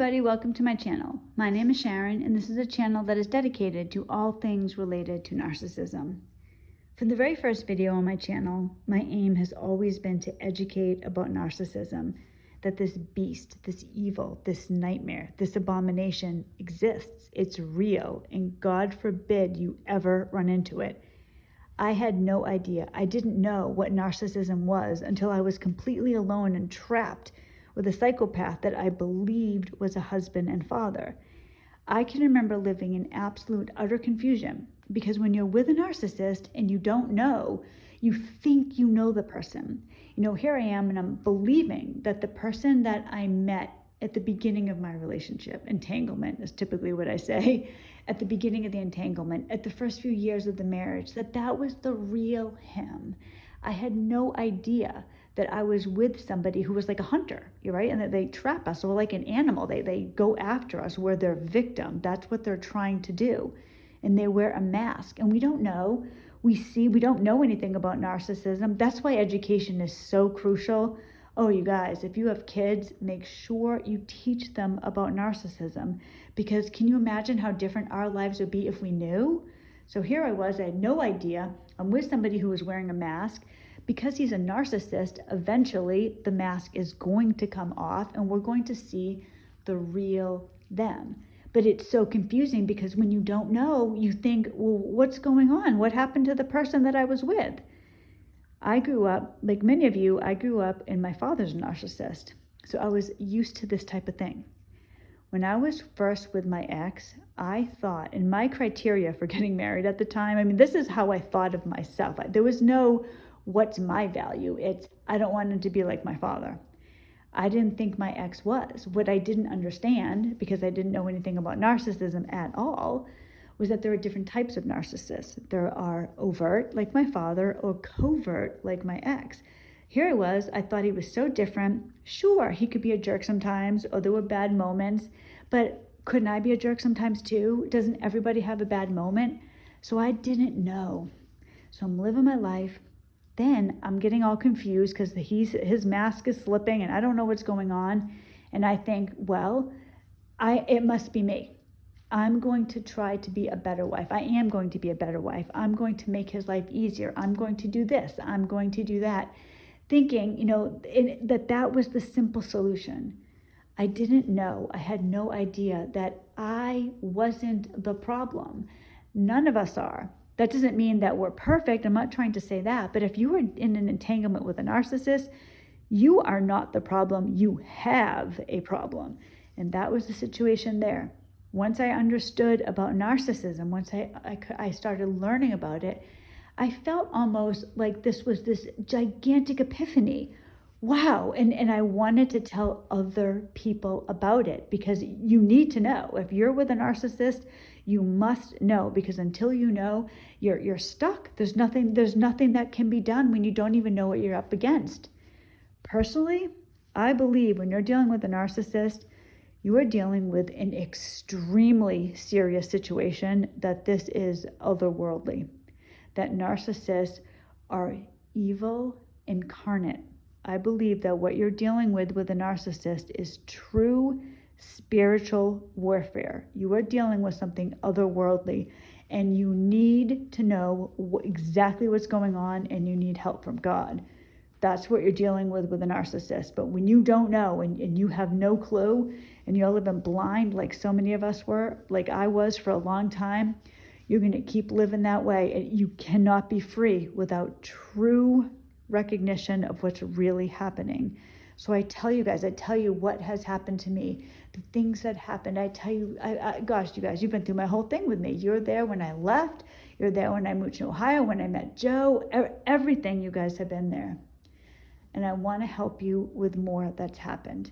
everybody, welcome to my channel. My name is Sharon, and this is a channel that is dedicated to all things related to narcissism. From the very first video on my channel, my aim has always been to educate about narcissism, that this beast, this evil, this nightmare, this abomination exists, it's real, and God forbid you ever run into it. I had no idea. I didn't know what narcissism was until I was completely alone and trapped with a psychopath that I believed was a husband and father. I can remember living in absolute utter confusion because when you're with a narcissist and you don't know, you think you know the person. Here I am and I'm believing that the person that I met at the beginning of my relationship, entanglement is typically what I say, at the beginning of the entanglement, at the first few years of the marriage, that was the real him. I had no idea that I was with somebody who was like a hunter, right? And that they trap us, or like an animal. They go after us. We're their victim. That's what they're trying to do. And they wear a mask. And we don't know. We don't know anything about narcissism. That's why education is so crucial. Oh, you guys, if you have kids, make sure you teach them about narcissism. Because can you imagine how different our lives would be if we knew? So here I was, I had no idea. I'm with somebody who was wearing a mask. Because he's a narcissist, eventually the mask is going to come off and we're going to see the real them. But it's so confusing because when you don't know, you think, well, what's going on? What happened to the person that I was with? I grew up, like many of you, and my father's a narcissist. So I was used to this type of thing. When I was first with my ex, I thought, and my criteria for getting married at the time, this is how I thought of myself. There was no, what's my value? It's, I don't want him to be like my father. I didn't think my ex was. What I didn't understand, because I didn't know anything about narcissism at all, was that there are different types of narcissists. There are overt, like my father, or covert, like my ex. Here I was, I thought he was so different. Sure, he could be a jerk sometimes, or there were bad moments, but couldn't I be a jerk sometimes too? Doesn't everybody have a bad moment? So I didn't know. So I'm living my life. Then I'm getting all confused because his mask is slipping and I don't know what's going on. And I think, well, it must be me. I'm going to try to be a better wife. I am going to be a better wife. I'm going to make his life easier. I'm going to do this. I'm going to do that. Thinking, that was the simple solution. I didn't know. I had no idea that I wasn't the problem. None of us are. That doesn't mean that we're perfect. I'm not trying to say that. But if you are in an entanglement with a narcissist, you are not the problem. You have a problem. And that was the situation there. Once I understood about narcissism, once I started learning about it, I felt almost like this was this gigantic epiphany. Wow. And I wanted to tell other people about it because you need to know. If you're with a narcissist, you must know, because until you know, you're stuck. There's nothing that can be done when you don't even know what you're up against. Personally, I believe when you're dealing with a narcissist, you are dealing with an extremely serious situation, that this is otherworldly, that narcissists are evil incarnate. I believe that what you're dealing with a narcissist is true spiritual warfare. You are dealing with something otherworldly, and you need to know exactly what's going on, and you need help from God. That's what you're dealing with a narcissist. But when you don't know and you have no clue, and you're living blind like so many of us were, like I was for a long time, you're going to keep living that way. And you cannot be free without true recognition of what's really happening. So I tell you what has happened to me, the things that happened. I tell you, gosh, you guys, you've been through my whole thing with me. You're there when I left. You're there when I moved to Ohio, when I met Joe. Everything, you guys have been there. And I want to help you with more that's happened.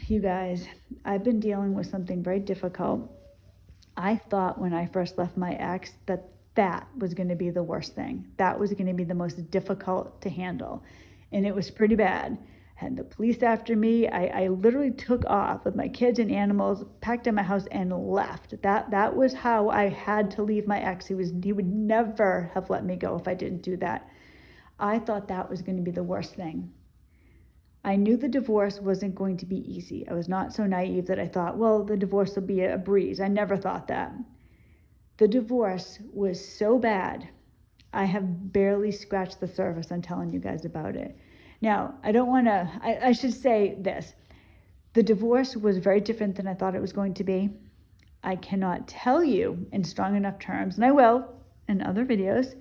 You guys, I've been dealing with something very difficult. I thought when I first left my ex that was going to be the worst thing. That was going to be the most difficult to handle. And it was pretty bad. I had the police after me. I literally took off with my kids and animals, packed in my house and left. That was how I had to leave my ex. He would never have let me go if I didn't do that. I thought that was going to be the worst thing. I knew the divorce wasn't going to be easy. I was not so naive that I thought, well, the divorce will be a breeze. I never thought that. The divorce was so bad, I have barely scratched the surface on telling you guys about it. Now, I should say this. The divorce was very different than I thought it was going to be. I cannot tell you in strong enough terms, and I will in other videos,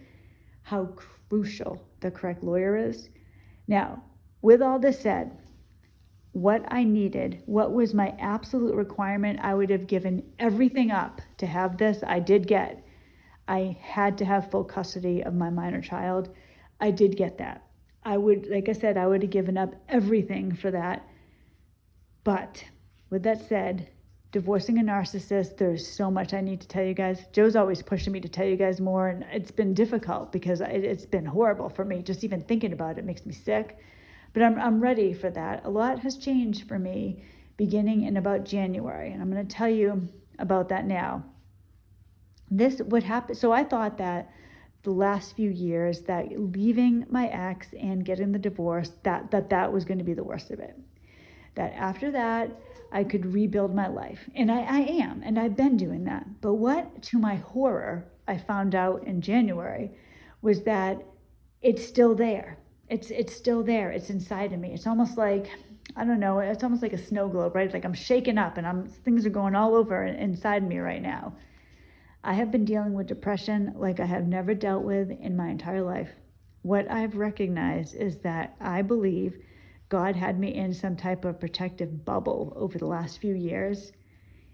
how crucial the correct lawyer is. Now, with all this said, what I needed, what was my absolute requirement, I would have given everything up to have this. I did get. I had to have full custody of my minor child. I did get that. Like I said, I would have given up everything for that. But with that said, divorcing a narcissist, there's so much I need to tell you guys. Joe's always pushing me to tell you guys more, and it's been difficult because it's been horrible for me. Just even thinking about it makes me sick. But I'm ready for that. A lot has changed for me beginning in about January, and I'm going to tell you about that now. This would happen. So I thought that the last few years, that leaving my ex and getting the divorce, that was going to be the worst of it. That after that, I could rebuild my life. And I am, and I've been doing that. But what, to my horror, I found out in January was that it's still there. It's still there. It's inside of me. It's almost like, I don't know, it's almost like a snow globe, right? It's like I'm shaken up and things are going all over inside me right now. I have been dealing with depression like I have never dealt with in my entire life. What I've recognized is that I believe God had me in some type of protective bubble over the last few years.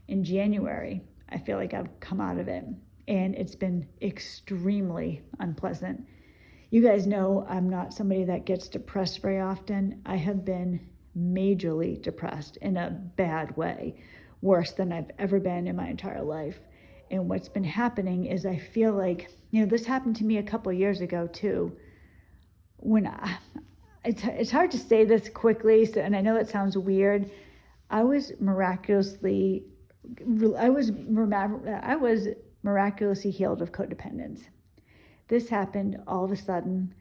In January, I feel like I've come out of it, and it's been extremely unpleasant. You guys know I'm not somebody that gets depressed very often. I have been majorly depressed in a bad way, worse than I've ever been in my entire life. And what's been happening is I feel like, this happened to me a couple years ago too. It's hard to say this quickly, and I know it sounds weird. I was miraculously healed of codependence. This happened all of a sudden.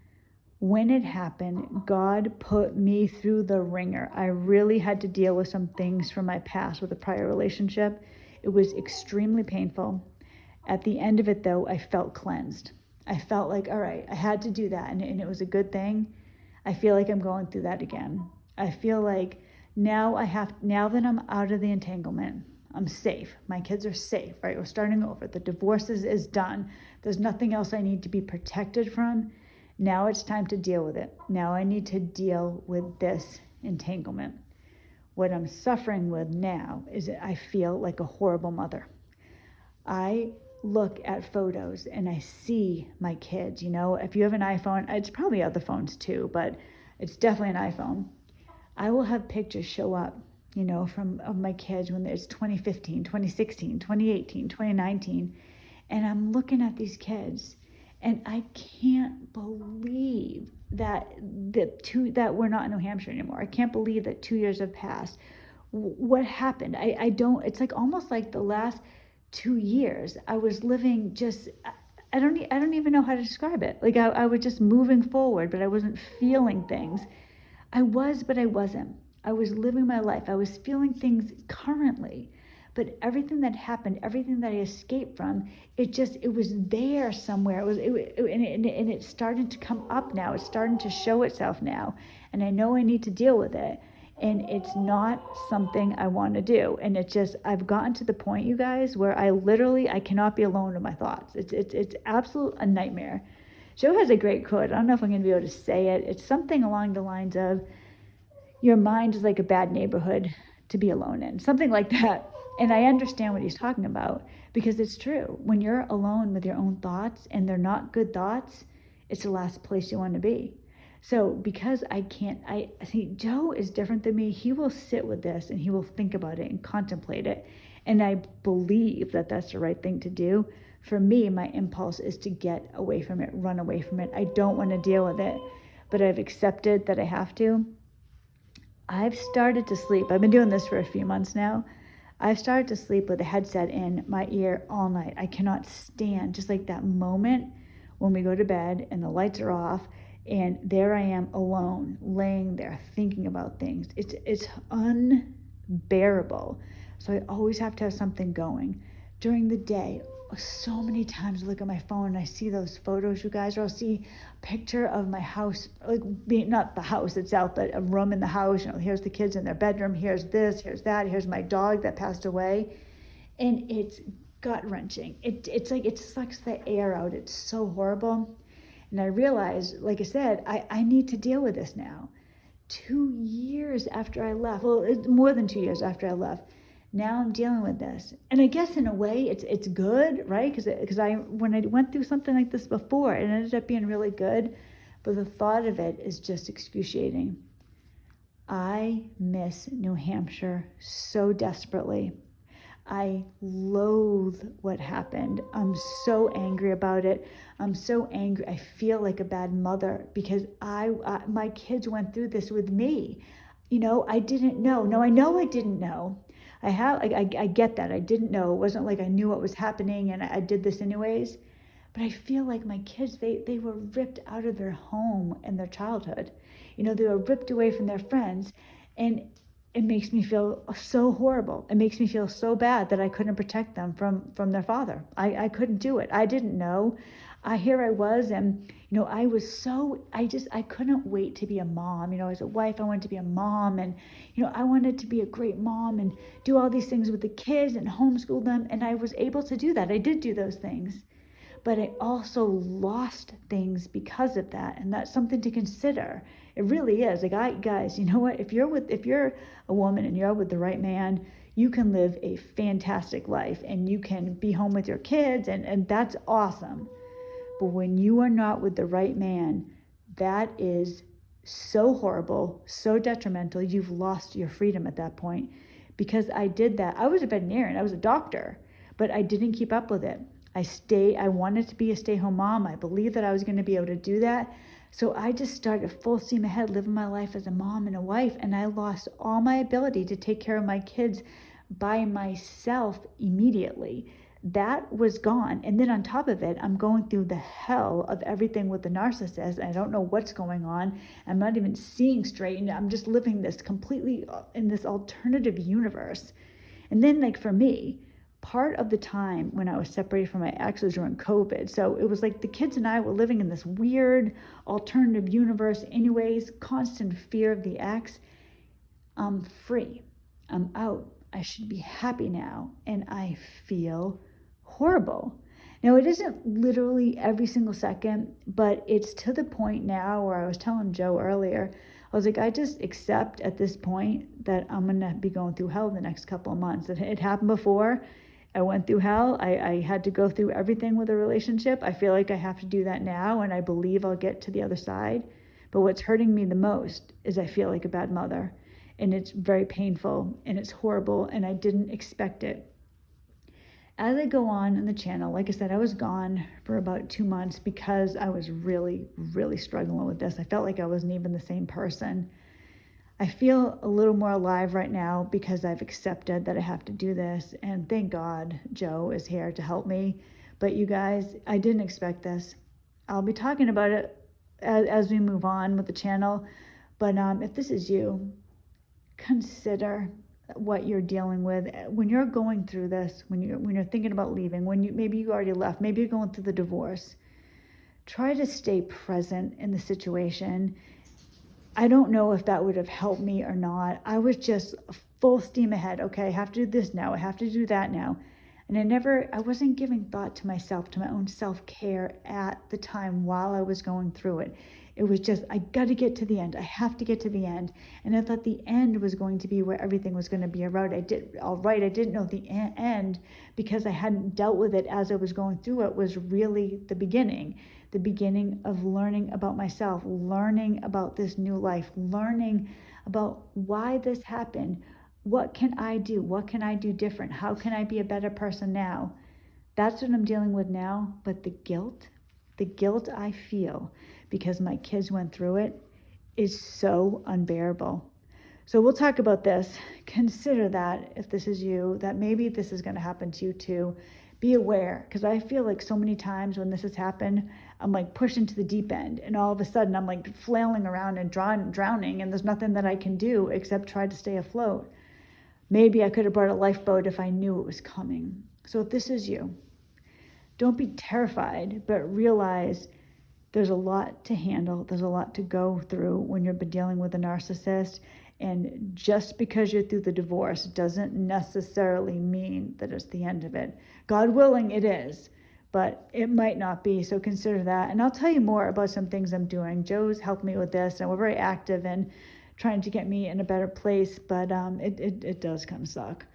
When it happened, God put me through the ringer. I really had to deal with some things from my past with a prior relationship. It was extremely painful. At the end of it, though, I felt cleansed. I felt like, all right, I had to do that, and it was a good thing. I feel like I'm going through that again. I feel like now that I'm out of the entanglement, I'm safe. My kids are safe, right? We're starting over. The divorce is done. There's nothing else I need to be protected from. Now it's time to deal with it. Now I need to deal with this entanglement. What I'm suffering with now is that I feel like a horrible mother. I look at photos and I see my kids. If you have an iPhone, it's probably other phones too, but it's definitely an iPhone. I will have pictures show up, of my kids when it's 2015, 2016, 2018, 2019. And I'm looking at these kids and I can't believe that we're not in New Hampshire anymore. I can't believe that 2 years have passed. What happened? It's like almost like the last 2 years I was living I don't even know how to describe it. Like I was just moving forward, but I wasn't feeling things. I was, but I wasn't. I was living my life. I was feeling things currently, but everything that happened, everything that I escaped from, it was there somewhere. And it's starting to come up now. It's starting to show itself now. And I know I need to deal with it. And it's not something I want to do. And I've gotten to the point, you guys, where I cannot be alone with my thoughts. It's absolute a nightmare. Joe has a great quote. I don't know if I'm going to be able to say it. It's something along the lines of, your mind is like a bad neighborhood to be alone in. Something like that. And I understand what he's talking about because it's true. When you're alone with your own thoughts and they're not good thoughts, it's the last place you want to be. So because I see Joe is different than me. He will sit with this and he will think about it and contemplate it. And I believe that that's the right thing to do. For me, my impulse is to get away from it, run away from it. I don't want to deal with it, but I've accepted that I have to. I've started to sleep. I've been doing this for a few months now. I've started to sleep with a headset in my ear all night. I cannot stand just like that moment when we go to bed and the lights are off And there I am alone, laying there thinking about things. It's unbearable. So I always have to have something going. During the day, so many times I look at my phone and I see those photos, you guys, or I'll see a picture of my house, like not the house itself, but a room in the house. Here's the kids in their bedroom, here's this, here's that, here's my dog that passed away. And it's gut-wrenching. It's like it sucks the air out. It's so horrible. And I realized, like I said, I need to deal with this now. 2 years after I left, well, it's more than 2 years after I left, now I'm dealing with this. And I guess in a way it's good, right? Because when I went through something like this before, it ended up being really good. But the thought of it is just excruciating. I miss New Hampshire so desperately. I loathe what happened. I'm so angry about it. I'm so angry. I feel like a bad mother because my kids went through this with me. I didn't know. No, I know I didn't know. I get that. I didn't know. It wasn't like I knew what was happening and I did this anyways. But I feel like my kids, they were ripped out of their home and their childhood. They were ripped away from their friends. And it makes me feel so horrible. It makes me feel so bad that I couldn't protect them from their father. I couldn't do it. I didn't know. Here I was, and I was I couldn't wait to be a mom. As a wife, I wanted to be a mom, and I wanted to be a great mom and do all these things with the kids and homeschool them, and I was able to do that. I did do those things. But I also lost things because of that, and that's something to consider. It really is. Like, guys, you know what? If you're a woman and you're with the right man, you can live a fantastic life, and you can be home with your kids, and that's awesome. But when you are not with the right man, that is so horrible, so detrimental. You've lost your freedom at that point. Because I did that. I was a veterinarian. I was a doctor, but I didn't keep up with it. I wanted to be a stay-home mom. I believed that I was going to be able to do that. So I just started full steam ahead, living my life as a mom and a wife, and I lost all my ability to take care of my kids by myself immediately. That was gone. And then on top of it, I'm going through the hell of everything with the narcissist. I don't know what's going on. I'm not even seeing straight, and I'm just living this completely in this alternative universe. And then, like, for me, part of the time when I was separated from my ex was during COVID. So it was like the kids and I were living in this weird alternative universe anyways, constant fear of the ex. I'm free. I'm out. I should be happy now. And I feel horrible. Now, it isn't literally every single second, but it's to the point now where I was telling Joe earlier, I was like, I just accept at this point that I'm going to be going through hell the next couple of months. It happened before. I went through hell. I had to go through everything with a relationship. I feel like I have to do that now, and I believe I'll get to the other side. But what's hurting me the most is I feel like a bad mother, and it's very painful, and it's horrible, and I didn't expect it. As I go on in the channel, like I said, I was gone for about 2 months because I was really, really struggling with this. I felt like I wasn't even the same person. I feel a little more alive right now because I've accepted that I have to do this. And thank God Joe is here to help me. But you guys, I didn't expect this. I'll be talking about it as we move on with the channel. But if this is you, consider what you're dealing with when you're going through this, when you're thinking about leaving, maybe you already left, maybe you're going through the divorce. Try to stay present in the situation. I don't know if that would have helped me or not. I was just full steam ahead. Okay, I have to do this now. I have to do that now. And I wasn't giving thought to myself, to my own self-care at the time while I was going through it. It was just, I got to get to the end. I have to get to the end. And I thought the end was going to be where everything was going to be right. I didn't know the end because I hadn't dealt with it as I was going through it was really the beginning of learning about myself, learning about this new life, learning about why this happened. What can I do? What can I do different? How can I be a better person now? That's what I'm dealing with now. But the guilt I feel because my kids went through it is so unbearable. So we'll talk about this. Consider that if this is you, that maybe this is going to happen to you too. be aware, because I feel like so many times when this has happened, I'm like pushed into the deep end, and all of a sudden I'm like flailing around and drowning, and there's nothing that I can do except try to stay afloat. Maybe I could have brought a lifeboat if I knew it was coming. So if this is you, don't be terrified, but realize there's a lot to handle. There's a lot to go through when you're dealing with a narcissist. And just because you're through the divorce doesn't necessarily mean that it's the end of it. God willing, it is, but it might not be. So consider that. And I'll tell you more about some things I'm doing. Joe's helped me with this, and we're very active in trying to get me in a better place, but it does kind of suck.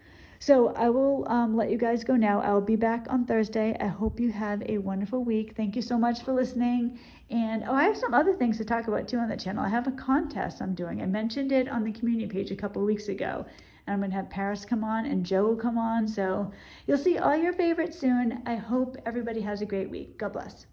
So I will let you guys go now. I'll be back on Thursday. I hope you have a wonderful week. Thank you so much for listening. And I have some other things to talk about too on the channel. I have a contest I'm doing. I mentioned it on the community page a couple of weeks ago. And I'm going to have Paris come on and Joe will come on. So you'll see all your favorites soon. I hope everybody has a great week. God bless.